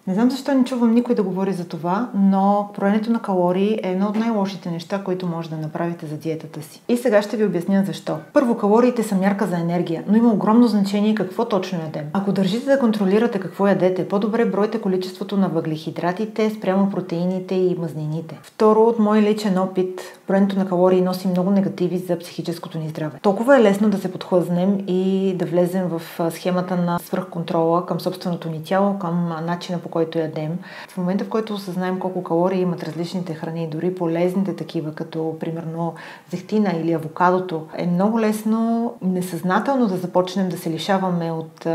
Не знам защо не чувам никой да говори за това, но броенето на калории е едно от най-лошите неща, които може да направите за диетата си. И сега ще ви обясня защо. Първо, калориите са мярка за енергия, но има огромно значение какво точно ядем. Ако държите да контролирате какво ядете, по-добре бройте количеството на въглехидратите спрямо протеините и мазнините. Второ, от мой личен опит, броенето на калории носи много негативи за психическото ни здраве. Толкова е лесно да се подхлъзнем и да влезем в схемата на свръхконтрола към собственото ни тяло, към начина по който ядем. В момента, в който осъзнаем колко калории имат различните храни, дори полезните такива, като примерно зехтина или авокадото, е много лесно несъзнателно да започнем да се лишаваме от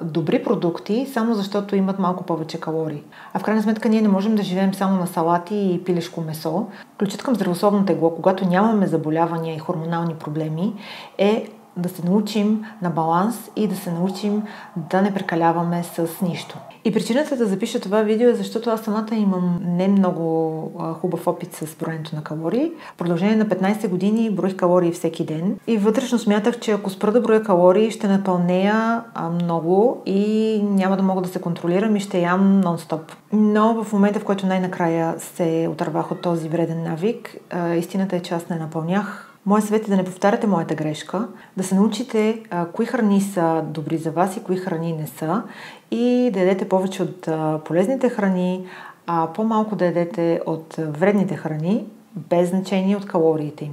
добри продукти, само защото имат малко повече калории. А в крайна сметка ние не можем да живеем само на салати и пилешко месо. Ключът към здравословно тегло, когато нямаме заболявания и хормонални проблеми, е да се научим на баланс и да се научим да не прекаляваме с нищо. И причината да запиша това видео е, защото аз самата имам не много хубав опит с броенето на калории. В продължение на 15 години броих калории всеки ден и вътрешно смятах, че ако спра да броя калории, ще напълнея много и няма да мога да се контролирам и ще ям нон-стоп. Но в момента, в който най-накрая се отървах от този вреден навик, истината е, че аз не напълнях. Моят съвет е да не повтаряте моята грешка, да се научите кои храни са добри за вас и кои храни не са и да ядете повече от полезните храни, а по-малко да ядете от вредните храни, без значение от калориите им.